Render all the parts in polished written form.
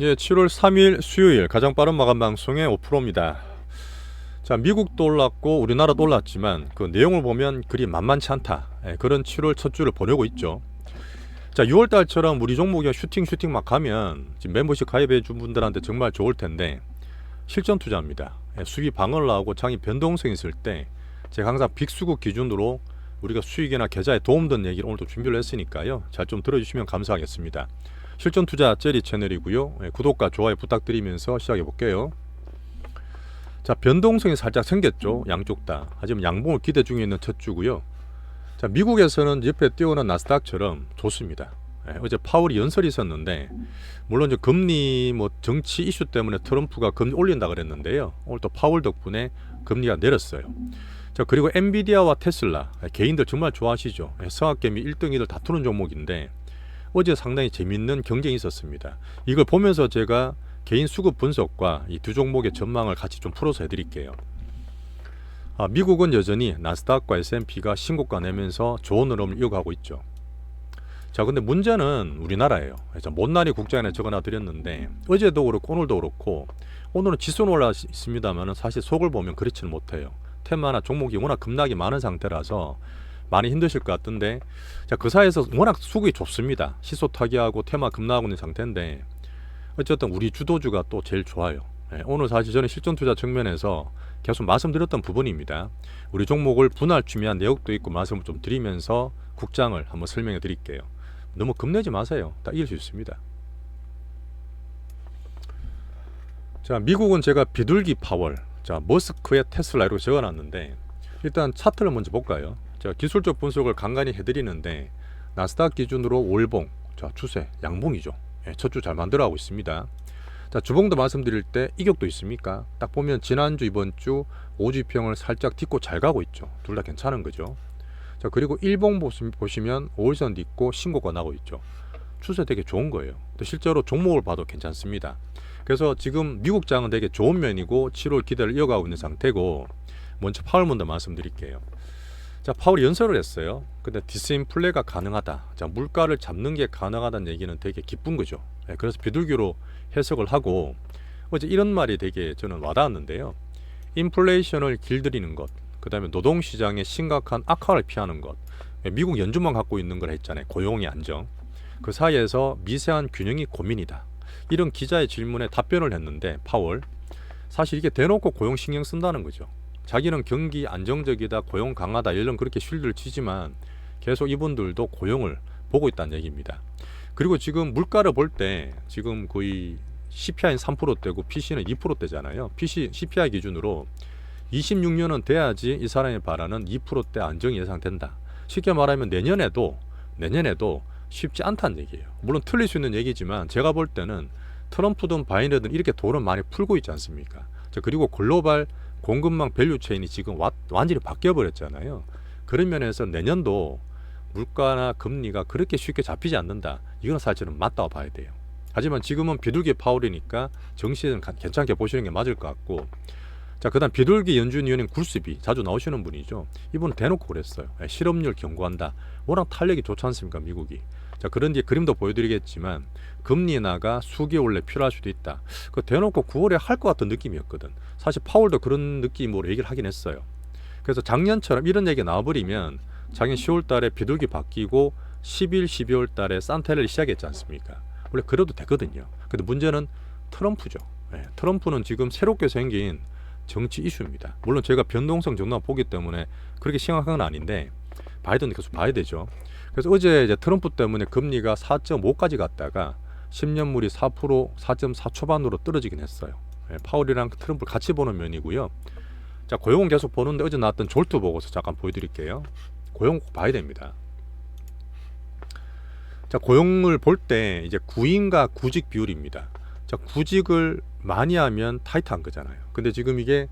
예, 7월 3일 수요일 가장 빠른 마감 방송의 5%입니다. 자, 미국도 올랐고 우리나라도 올랐지만 그 내용을 보면 그리 만만치 않다. 그런 7월 첫 주를 보내고 있죠. 자, 6월 달처럼 우리 종목이 슈팅 막 가면 지금 멤버십 가입해 준 분들한테 정말 좋을 텐데 실전 투자입니다. 수익이 방어를 하고 장이 변동성이 있을 때 제가 항상 빅수급 기준으로 우리가 수익이나 계좌에 도움되는 얘기를 오늘도 준비를 했으니까요. 잘 좀 들어주시면 감사하겠습니다. 실전 투자 제리 채널이고요. 구독과 좋아요 부탁드리면서 시작해 볼게요. 자, 변동성이 살짝 생겼죠. 양쪽 다. 하지만 양봉을 기대 중에 있는 첫 주고요. 자, 미국에서는 옆에 띄우는 나스닥처럼 좋습니다. 어제 파월이 연설이 있었는데 물론 이제 금리 정치 이슈 때문에 트럼프가 금리 올린다 그랬는데요. 오늘 또 파월 덕분에 금리가 내렸어요. 자, 그리고 엔비디아와 테슬라 개인들 정말 좋아하시죠. 성학개미 1등 2등 다투는 종목인데 어제 상당히 재밌는 경쟁이 있었습니다. 이걸 보면서 제가 개인 수급 분석과 이 두 종목의 전망을 같이 좀 풀어서 해드릴게요. 미국은 여전히 나스닥과 S&P가 신고가 내면서 좋은 흐름을 이어가고 있죠. 자, 근데 문제는 우리나라예요. 그래서 못난이 국장에 적어놔 드렸는데 어제도 그렇고 오늘도 그렇고 오늘은 지수는 올라 있습니다만 사실 속을 보면 그렇지는 못해요. 테마나 종목이 워낙 급락이 많은 상태라서 많이 힘드실 것 같은데, 자, 그 사이에서 워낙 수급이 좁습니다. 시소 타기하고 테마 급락하고 있는 상태인데 어쨌든 우리 주도주가 또 제일 좋아요. 오늘 사실 저는 실전 투자 측면에서 계속 말씀드렸던 부분입니다. 우리 종목을 분할 취미한 내역도 있고 말씀을 좀 드리면서 국장을 한번 설명해 드릴게요. 너무 겁내지 마세요. 다 이길 수 있습니다. 자, 미국은 제가 비둘기 파월, 자, 머스크의 테슬라로 적어놨는데 일단 차트를 먼저 볼까요? 제가 기술적 분석을 간간히 해드리는데 나스닥 기준으로 월봉, 자, 추세 양봉이죠. 첫 주 잘 만들어가고 있습니다. 자, 주봉도 말씀드릴 때 이격도 있습니까? 딱 보면 지난주 이번주 5주평을 살짝 딛고 잘 가고 있죠. 둘 다 괜찮은 거죠. 자, 그리고 일봉 보시면 5일선 딛고 신고가 나고 있죠. 추세 되게 좋은 거예요. 또 실제로 종목을 봐도 괜찮습니다. 그래서 지금 미국장은 되게 좋은 면이고 7월 기대를 이어가고 있는 상태고, 먼저 파월 먼저 말씀드릴게요. 자, 파월이 연설을 했어요. 근데 디스인플레가 가능하다. 자, 물가를 잡는 게 가능하다는 얘기는 되게 기쁜 거죠. 그래서 비둘기로 해석을 하고 어제 이런 말이 되게 저는 와닿았는데요. 인플레이션을 길들이는 것, 그 다음에 노동시장의 심각한 악화를 피하는 것, 미국 연준만 갖고 있는 걸 했잖아요. 고용의 안정. 그 사이에서 미세한 균형이 고민이다. 이런 기자의 질문에 답변을 했는데 파월, 사실 이게 대놓고 고용 신경 쓴다는 거죠. 자기는 경기 안정적이다, 고용 강하다 이런 그렇게 쉴드를 치지만 계속 이분들도 고용을 보고 있다는 얘기입니다. 그리고 지금 물가를 볼 때 지금 거의 CPI는 3%대고 PC는 2%대잖아요. PC CPI 기준으로 26년은 돼야지 이 사람이 바라는 2%대 안정이 예상된다. 쉽게 말하면 내년에도 쉽지 않다는 얘기예요. 물론 틀릴 수 있는 얘기지만 제가 볼 때는 트럼프든 바이든든 이렇게 돈을 많이 풀고 있지 않습니까? 그리고 글로벌 공급망 밸류 체인이 지금 완전히 바뀌어 버렸잖아요. 그런 면에서 내년도 물가나 금리가 그렇게 쉽게 잡히지 않는다. 이건 사실은 맞다고 봐야 돼요. 하지만 지금은 비둘기 파월이니까 정시는 괜찮게 보시는 게 맞을 것 같고, 자, 그다음 비둘기 연준위원회 굴스비 자주 나오시는 분이죠. 이분은 대놓고 그랬어요. 실업률 경고한다. 워낙 탄력이 좋지 않습니까, 미국이. 자, 그런 뒤에 그림도 보여드리겠지만 금리 인하가 수개월 내 필요할 수도 있다. 그 대놓고 9월에 할 것 같은 느낌이었거든. 사실 파월도 그런 느낌으로 얘기를 하긴 했어요. 그래서 작년처럼 이런 얘기가 나와버리면 작년 10월 달에 비둘기 바뀌고 11, 12월 달에 산타를 시작했지 않습니까? 원래 그래도 되거든요. 근데 문제는 트럼프죠. 트럼프는 지금 새롭게 생긴 정치 이슈입니다. 물론 제가 변동성 정도만 보기 때문에 그렇게 심각한 건 아닌데 바이든도 계속 봐야 되죠. 그래서 어제 이제 트럼프 때문에 금리가 4.5까지 갔다가 10년물이 4%, 4.4 초반으로 떨어지긴 했어요. 파월이랑 트럼프 같이 보는 면이고요. 자, 고용은 계속 보는데 어제 나왔던 졸트 보고서 잠깐 보여드릴게요. 고용 꼭 봐야 됩니다. 자, 고용을 볼 때 이제 구인과 구직 비율입니다. 자, 구직을 많이 하면 타이트한 거잖아요. 근데 지금 이게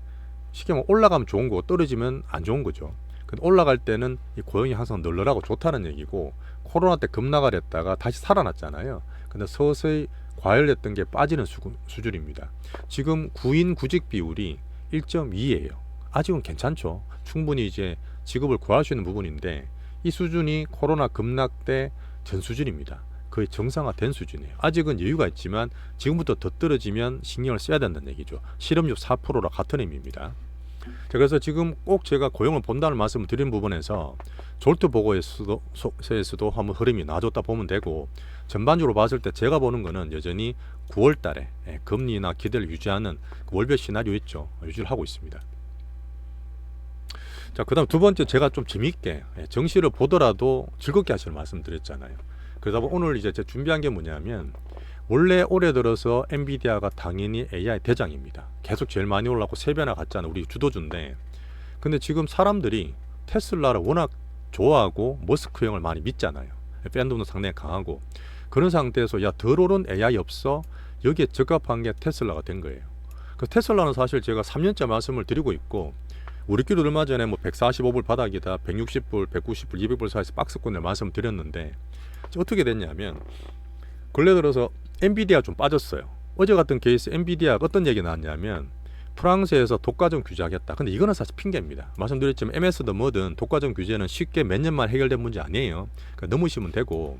쉽게 말하면 올라가면 좋은 거고 떨어지면 안 좋은 거죠. 근데 올라갈 때는 이 고용이 항상 널널하고 좋다는 얘기고, 코로나 때 급락을 했다가 다시 살아났잖아요. 근데 서서히 과열됐던 게 빠지는 수준입니다. 지금 구인 구직 비율이 1.2예요. 아직은 괜찮죠. 충분히 이제 직업을 구할 수 있는 부분인데 이 수준이 코로나 급락 때 전 수준입니다. 거의 정상화된 수준이에요. 아직은 여유가 있지만 지금부터 더 떨어지면 신경을 써야 된다는 얘기죠. 실업률 4%라 같은 의미입니다. 자, 그래서 지금 꼭 제가 고용을 본다는 말씀을 드린 부분에서 졸트 보고에서도 한번 흐름이 나아졌다 보면 되고, 전반적으로 봤을 때 제가 보는 거는 여전히 9월 달에 금리나 기대를 유지하는 그 월별 시나리오 있죠. 유지를 하고 있습니다. 자, 그 다음 두 번째, 제가 좀 재미있게 정시를 보더라도 즐겁게 하시는 말씀 드렸잖아요. 그러다 보니 오늘 이제 제가 준비한 게 뭐냐면, 원래 올해 들어서 엔비디아가 당연히 AI 대장입니다. 계속 제일 많이 올랐고 3배나 갔잖아요. 우리 주도주인데. 근데 지금 사람들이 테슬라를 워낙 좋아하고 머스크 형을 많이 믿잖아요. 팬덤도 상당히 강하고. 그런 상태에서 야, 덜 오른 AI 없어? 여기에 적합한 게 테슬라가 된 거예요. 그 테슬라는 사실 제가 3년째 말씀을 드리고 있고, 우리끼리 얼마 전에 뭐 145불 바닥이다, 160불, 190불, 200불 사이에서 박스권을 말씀드렸는데, 어떻게 됐냐면 근래 들어서 엔비디아 좀 빠졌어요. 어제 같은 케이스 엔비디아가 어떤 얘기 나왔냐면 프랑스에서 독과점 규제하겠다. 근데 이거는 사실 핑계입니다. 말씀드렸지만 MS든 뭐든 독과점 규제는 쉽게 몇 년만 해결된 문제 아니에요. 그러니까 넘으시면 되고,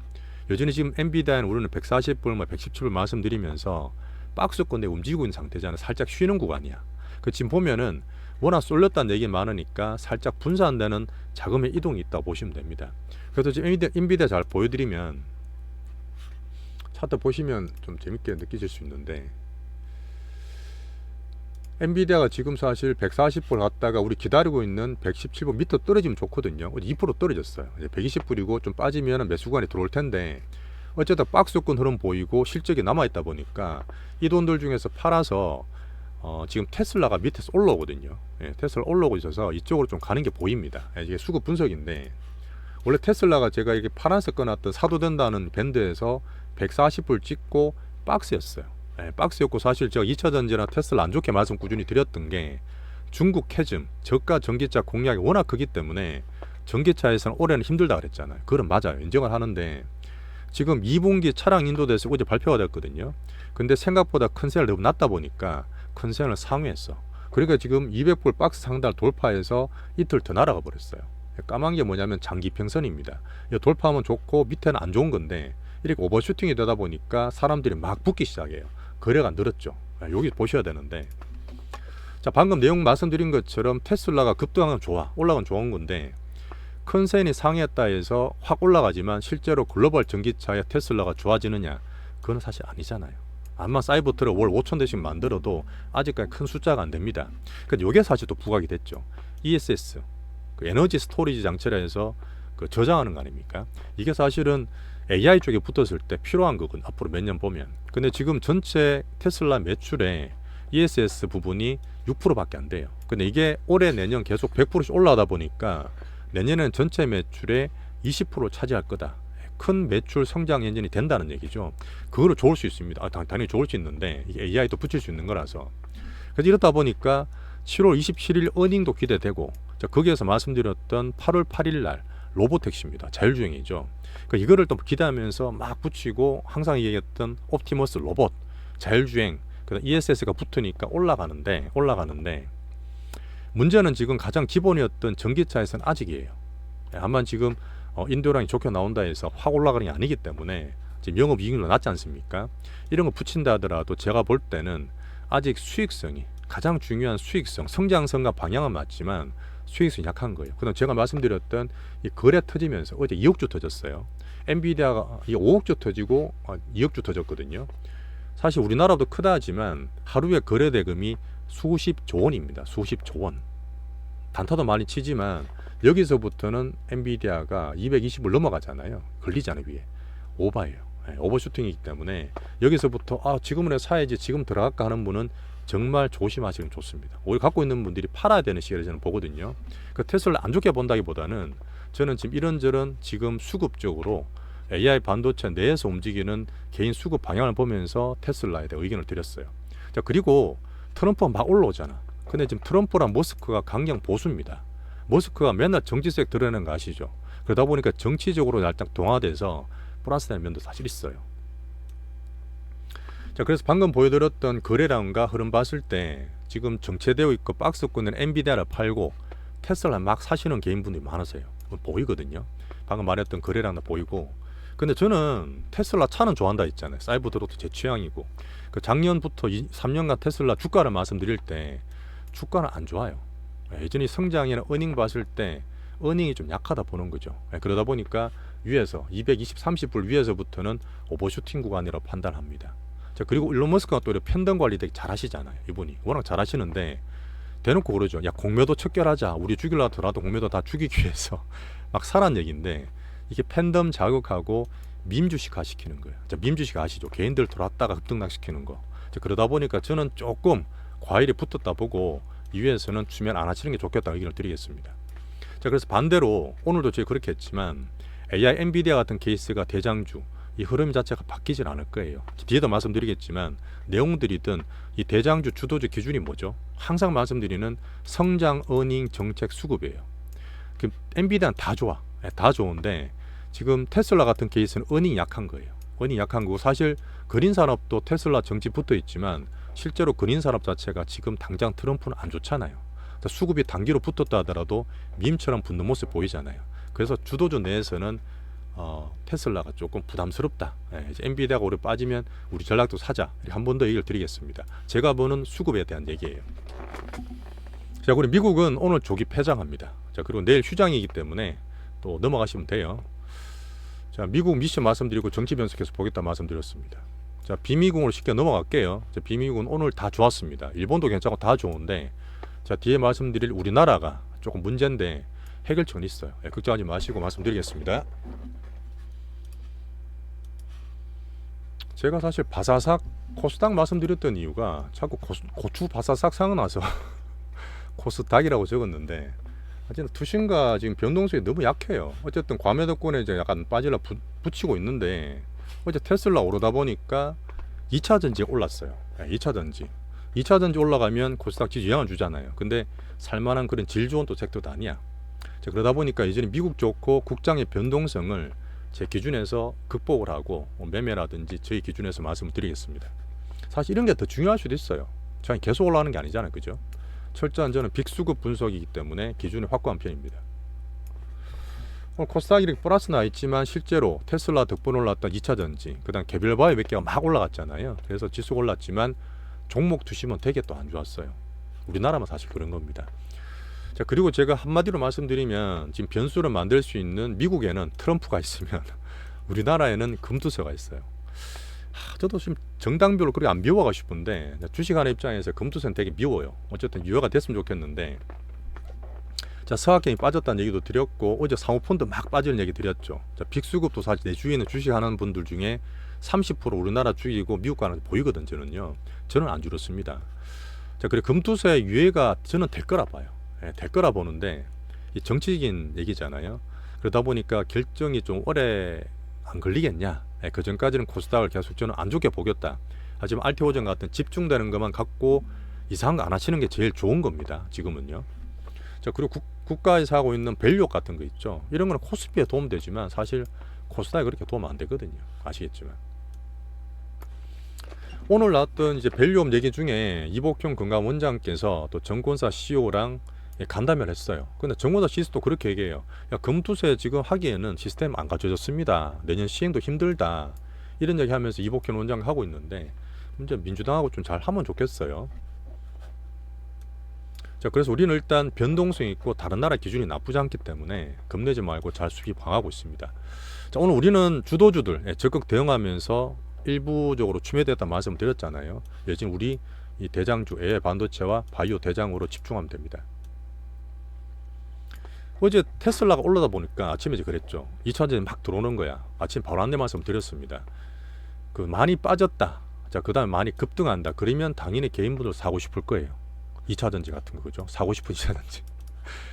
여전히 지금 엔비디아는 우리는 140불, 117불 말씀드리면서 박스권 내 움직이고 있는 상태잖아요. 살짝 쉬는 구간이야. 그 지금 보면은 워낙 쏠렸다는 얘기 많으니까 살짝 분산되는 자금의 이동이 있다고 보시면 됩니다. 그래서 지금 엔비디아 잘 보여드리면 차트 보시면 좀 재밌게 느끼실 수 있는데, 엔비디아가 지금 사실 140불 갔다가 우리 기다리고 있는 117불 밑으로 떨어지면 좋거든요. 2% 떨어졌어요. 이제 120불이고 좀 빠지면 매수관이 들어올 텐데, 어쨌든 박스권 흐름 보이고 실적이 남아있다 보니까 이 돈들 중에서 팔아서 지금 테슬라가 밑에서 올라오거든요. 테슬라 올라오고 있어서 이쪽으로 좀 가는 게 보입니다. 이게 수급 분석인데, 원래 테슬라가 제가 이렇게 파란색 꺼놨던 사도 된다는 밴드에서 140불 찍고 박스였어요. 박스였고, 사실 제가 2차전지나 테슬라 안 좋게 말씀 꾸준히 드렸던 게 중국 캐즘, 저가 전기차 공략이 워낙 크기 때문에 전기차에서는 올해는 힘들다 그랬잖아요. 그건 맞아요. 인정을 하는데, 지금 2분기 차량 인도돼서 어제 발표가 됐거든요. 근데 생각보다 컨센을 너무 낮다 보니까 컨센을 상회했어. 그러니까 지금 200불 박스 상단을 돌파해서 이틀 더 날아가 버렸어요. 까만 게 뭐냐면 장기평선입니다. 돌파하면 좋고 밑에는 안 좋은 건데, 이렇게 오버슈팅이 되다 보니까 사람들이 막 붙기 시작해요. 거래가 늘었죠. 여기 보셔야 되는데, 자, 방금 내용 말씀드린 것처럼 테슬라가 급등하면 좋아, 올라가면 좋은 건데, 컨센이 상했다 해서 확 올라가지만 실제로 글로벌 전기차의 테슬라가 좋아지느냐? 그건 사실 아니잖아요. 암만 사이버트럭 월 5천 대씩 만들어도 아직까지 큰 숫자가 안 됩니다. 그러니까 이게 사실 또 부각이 됐죠. ESS, 그 에너지 스토리지 장치라 해서 그 저장하는 거 아닙니까? 이게 사실은 AI 쪽에 붙었을 때 필요한 거군, 앞으로 몇 년 보면. 근데 지금 전체 테슬라 매출에 ESS 부분이 6%밖에 안 돼요. 근데 이게 올해 내년 계속 100%씩 올라가다 보니까 내년에는 전체 매출의 20%를 차지할 거다. 큰 매출 성장 엔진이 된다는 얘기죠. 그거로 좋을 수 있습니다. 당연히 좋을 수 있는데, 이게 AI도 붙일 수 있는 거라서. 그래서 이렇다 보니까 7월 27일 어닝도 기대되고, 거기에서 말씀드렸던 8월 8일 날 로보택시입니다. 자율주행이죠. 그러니까 이거를 또 기대하면서 막 붙이고, 항상 얘기했던 옵티머스 로봇, 자율주행, 그다음 ESS가 붙으니까 올라가는데 문제는 지금 가장 기본이었던 전기차에서는 아직이에요. 다만 지금 인도량이 좋게 나온다 해서 확 올라가는 게 아니기 때문에 지금 영업이익률도 낮지 않습니까? 이런 거 붙인다 하더라도 제가 볼 때는 아직 수익성이, 가장 중요한 수익성, 성장성과 방향은 맞지만 수익성이 약한 거예요. 그다음 제가 말씀드렸던 이 거래 터지면서 어제 2억주 터졌어요. 엔비디아가 5억주 터지고 2억주 터졌거든요. 사실 우리나라도 크다 하지만 하루에 거래 대금이 수십조 원입니다. 수십조 원. 단타도 많이 치지만 여기서부터는 엔비디아가 220을 넘어가잖아요. 걸리잖아요, 위에. 오바예요. 오버슈팅이기 때문에 여기서부터 지금은 사야지, 지금 들어갈까 하는 분은 정말 조심하시면 좋습니다. 오히려 갖고 있는 분들이 팔아야 되는 시기를 저는 보거든요. 그 테슬라 안 좋게 본다기보다는 저는 지금 이런저런 지금 수급적으로 AI 반도체 내에서 움직이는 개인 수급 방향을 보면서 테슬라에 대해 의견을 드렸어요. 자, 그리고 트럼프가 막 올라오잖아. 근데 지금 트럼프랑 머스크가 강경 보수입니다. 머스크가 맨날 정치색 드러내는 거 아시죠? 그러다 보니까 정치적으로 살짝 동화돼서 플러스 되는 면도 사실 있어요. 자, 그래서 방금 보여드렸던 거래량과 흐름 봤을 때 지금 정체되어 있고 박스권은 엔비디아를 팔고 테슬라 막 사시는 개인분들이 많으세요. 보이거든요. 방금 말했던 거래량도 보이고, 근데 저는 테슬라 차는 좋아한다 했잖아요. 사이버트럭도 제 취향이고. 그 작년부터 3년간 테슬라 주가를 말씀드릴 때 주가는 안 좋아요. 예전에 성장이나 어닝 봤을 때 어닝이 좀 약하다 보는 거죠. 그러다 보니까 위에서 220, 30불 위에서부터는 오버슈팅 구간이라고 판단합니다. 자, 그리고 일론 머스크가 또 이렇게 팬덤 관리 되게 잘 하시잖아요. 이분이 워낙 잘 하시는데 대놓고 그러죠. 야, 공매도 척결하자. 우리 죽이려 하더라도 공매도 다 죽이기 위해서 막 사란 얘기인데 이게 팬덤 자극하고 밈 주식화 시키는 거예요. 자, 밈 주식 아시죠? 개인들 들어왔다가 급등락 시키는 거. 자, 그러다 보니까 저는 조금 과일이 붙었다 보고 이외에서는 추면 안 하시는 게 좋겠다고 의견을 드리겠습니다. 자, 그래서 반대로 오늘도 저희 그렇게 했지만 AI 엔비디아 같은 케이스가 대장주, 이 흐름 자체가 바뀌질 않을 거예요. 뒤에도 말씀드리겠지만 내용들이든 이 대장주 주도적 기준이 뭐죠? 항상 말씀드리는 성장, 어닝, 정책, 수급이에요. 그 엔비디아는 다 좋아. 다 좋은데 지금 테슬라 같은 케이스는 어닝이 약한 거예요. 어닝이 약한 거고 사실 그린 산업도 테슬라 정치 붙어 있지만 실제로 그린 산업 자체가 지금 당장 트럼프는 안 좋잖아요. 수급이 단기로 붙었다 하더라도 밈처럼 붙는 모습 보이잖아요. 그래서 주도주 내에서는 테슬라가 조금 부담스럽다. 이제 엔비디아가 오래 빠지면 우리 전략도 사자. 한 번 더 얘기를 드리겠습니다. 제가 보는 수급에 대한 얘기예요. 자, 그리고 미국은 오늘 조기 폐장합니다. 자, 그리고 내일 휴장이기 때문에 또 넘어가시면 돼요. 자, 미국 미션 말씀드리고 정치 변수 계속 보겠다 말씀드렸습니다. 자, 비미국으로 쉽게 넘어갈게요. 자, 비미국은 오늘 다 좋았습니다. 일본도 괜찮고 다 좋은데 자, 뒤에 말씀드릴 우리나라가 조금 문제인데 해결책은 있어요. 걱정하지 마시고 말씀드리겠습니다. 제가 사실 바사삭 코스닥 말씀드렸던 이유가 자꾸 고추 바사삭 생각나서 코스닥이라고 적었는데 어쨌든 투신가 지금 변동성이 너무 약해요. 어쨌든 과매도권에 이제 약간 빠지려 붙이고 있는데 어제 테슬라 오르다 보니까 2차 전지에 올랐어요. 2차 전지. 2차 전지 올라가면 코스닥 지수 영향을 주잖아요. 근데 살만한 그런 질 좋은 또 섹터도 아니야. 자, 그러다 보니까 이제는 미국 좋고 국장의 변동성을 제 기준에서 극복을 하고 매매라든지 저희 기준에서 말씀을 드리겠습니다. 사실 이런 게 더 중요할 수도 있어요. 저는 계속 올라가는 게 아니잖아요. 그죠? 철저한 저는 빅수급 분석이기 때문에 기준이 확고한 편입니다. 오늘 코스닥이 이렇게 플러스 나 있지만 실제로 테슬라 덕분에 올랐던 2차 전지, 그 다음 개별 바이오 몇 개가 막 올라갔잖아요. 그래서 지수가 올랐지만 종목 두시면 되게 또 안 좋았어요. 우리나라만 사실 그런 겁니다. 자, 그리고 제가 한마디로 말씀드리면 지금 변수를 만들 수 있는 미국에는 트럼프가 있으면 우리나라에는 금투세가 있어요. 저도 지금 정당별로 그렇게 안 미워하고 싶은데 주식하는 입장에서 금투세는 되게 미워요. 어쨌든 유효가 됐으면 좋겠는데 자, 서학경이 빠졌다는 얘기도 드렸고 어제 사모펀드 막 빠지는 얘기 드렸죠. 자, 빅수급도 사실 내 주위에는 주식하는 분들 중에 30% 우리나라 주식이고 미국 가는 보이거든. 저는 안 줄었습니다. 자, 그리고 금투세 유예가 저는 될 거라 봐요. 될 거라 보는데 이 정치적인 얘기잖아요. 그러다 보니까 결정이 좀 오래 안 걸리겠냐. 그 전까지는 코스닥을 계속 저는 안 좋게 보겠다. 하지만 알테오전 같은 집중되는 것만 갖고 이상한 거 안 하시는 게 제일 좋은 겁니다. 지금은요. 자, 그리고 국가에서 하고 있는 밸류업 같은 거 있죠. 이런 거는 코스피에 도움되지만 사실 코스닥에 그렇게 도움 안 되거든요. 아시겠지만. 오늘 나왔던 이제 밸류업 얘기 중에 이복형 건강 원장께서 또 정권사 CEO랑 간담회를 했어요. 근데 정권사 CEO도 그렇게 얘기해요. 야, 금투세 지금 하기에는 시스템 안 갖춰졌습니다. 내년 시행도 힘들다. 이런 얘기 하면서 이복형 원장 하고 있는데 이제 민주당하고 좀 잘 하면 좋겠어요. 자, 그래서 우리는 일단 변동성이 있고 다른 나라 기준이 나쁘지 않기 때문에 겁내지 말고 잘 수비 방하고 있습니다. 자, 오늘 우리는 주도주들 적극 대응하면서 일부적으로 추매됐다 말씀을 드렸잖아요. 예전 우리 이 대장주 AI 반도체와 바이오 대장으로 집중하면 됩니다. 어제 테슬라가 올라다 보니까 아침에 이제 그랬죠. 2차전지 막 들어오는 거야. 아침 바로 안내 말씀 드렸습니다. 그 많이 빠졌다. 자, 그 다음에 많이 급등한다. 그러면 당연히 개인분들 사고 싶을 거예요. 2차전지 같은 거 그죠? 사고 싶은 2차전지.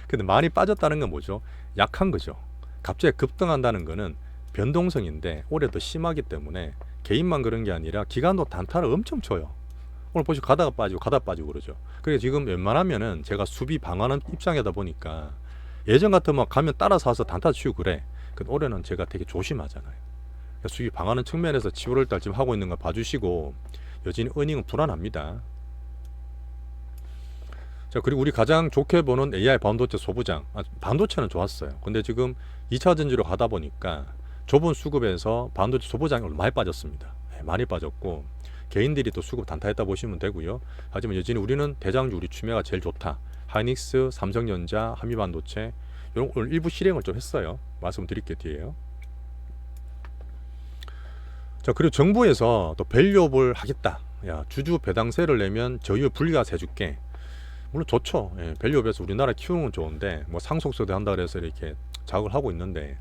근데 많이 빠졌다는 건 뭐죠? 약한 거죠. 갑자기 급등한다는 거는 변동성인데 올해 더 심하기 때문에 개인만 그런 게 아니라 기관도 단타를 엄청 쳐요. 오늘 보시고 가다가 빠지고 그러죠. 그래서 지금 웬만하면은 제가 수비 방어하는 입장이다 보니까 예전 같으면 가면 따라 사서 단타 치고 그래. 근데 올해는 제가 되게 조심하잖아요. 그러니까 수비 방어하는 측면에서 7월달 지금 하고 있는 거 봐주시고 여전히 어닝은 불안합니다. 자, 그리고 우리 가장 좋게 보는 AI 반도체 소부장. 반도체는 좋았어요. 근데 지금 2차 전지로 가다 보니까 좁은 수급에서 반도체 소보장이 많이 빠졌습니다. 많이 빠졌고 개인들이 또 수급 단타했다 보시면 되고요. 하지만 여전히 우리는 대장주 우리 추매가 제일 좋다. 하이닉스, 삼성전자, 한미반도체 이런 오늘 일부 실행을 좀 했어요. 말씀드릴게요 뒤에요. 자, 그리고 정부에서 또 밸류업을 하겠다. 야, 주주 배당세를 내면 저희의 분리가세 해줄게. 물론 좋죠. 예, 밸류업에서 우리나라 키우는 건 좋은데 뭐 상속세도 한다 그래서 이렇게 자극을 하고 있는데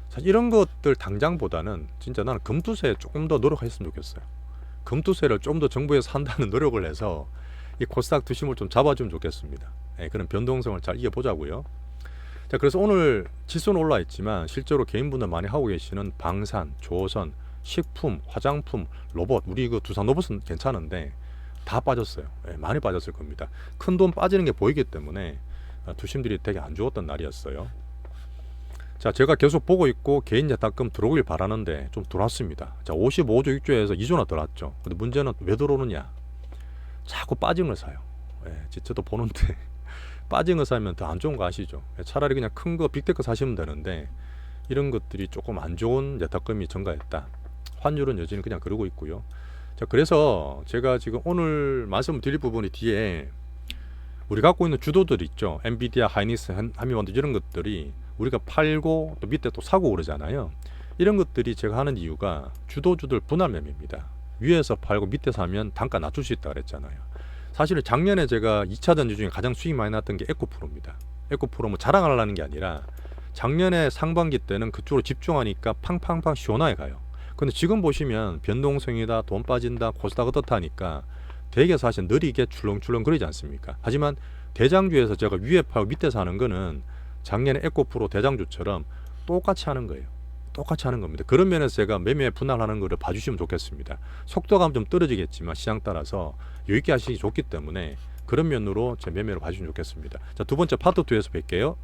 사실 이런 것들 당장보다는 진짜 나는 금투세에 조금 더 노력했으면 좋겠어요. 금투세를 좀 더 정부에서 한다는 노력을 해서 이 코스닥 투심을 좀 잡아주면 좋겠습니다. 예, 그런 변동성을 잘 이겨보자고요. 자, 그래서 오늘 지수는 올라 있지만 실제로 개인분들 많이 하고 계시는 방산, 조선, 식품, 화장품, 로봇, 우리 그 두산 로봇은 괜찮은데 다 빠졌어요. 예, 많이 빠졌을 겁니다. 큰 돈 빠지는 게 보이기 때문에 투심들이 되게 안 좋았던 날이었어요. 자, 제가 계속 보고 있고 개인 예탁금 들어오길 바라는데 좀 들어왔습니다. 자, 55조 6조에서 2조나 들어왔죠. 근데 문제는 왜 들어오느냐? 자꾸 빠진 걸 사요. 예, 저도 보는데 빠진 거 사면 더 안 좋은 거 아시죠? 예, 차라리 그냥 큰 거 빅테크 사시면 되는데 이런 것들이 조금 안 좋은 예탁금이 증가했다. 환율은 여전히 그냥 그러고 있고요. 자, 그래서 제가 지금 오늘 말씀드릴 부분이 뒤에 우리 갖고 있는 주도들 있죠. 엔비디아, 하이닉스, 한미반도체 이런 것들이 우리가 팔고 또 밑에 또 사고 그러잖아요. 이런 것들이 제가 하는 이유가 주도주들 분할 매매입니다. 위에서 팔고 밑에 사면 단가 낮출 수 있다 그랬잖아요. 사실은 작년에 제가 2차 전지 중에 가장 수익 많이 났던 게 에코프로입니다. 에코프로 뭐 자랑하려는 게 아니라 작년에 상반기 때는 그쪽으로 집중하니까 팡팡팡 시원하게 가요. 근데 지금 보시면 변동성이다, 돈 빠진다, 코스닥 어떻다니까 되게 사실 느리게 출렁출렁 거리지 않습니까? 하지만 대장주에서 제가 위에 팔고 밑에 사는 거는 작년에 에코프로 대장주처럼 똑같이 하는 거예요. 똑같이 하는 겁니다. 그런 면에서 제가 매매 분할하는 거를 봐주시면 좋겠습니다. 속도감 좀 떨어지겠지만 시장 따라서 여유있게 하시기 좋기 때문에 그런 면으로 제 매매를 봐주시면 좋겠습니다. 자, 두 번째 파트 2에서 뵐게요.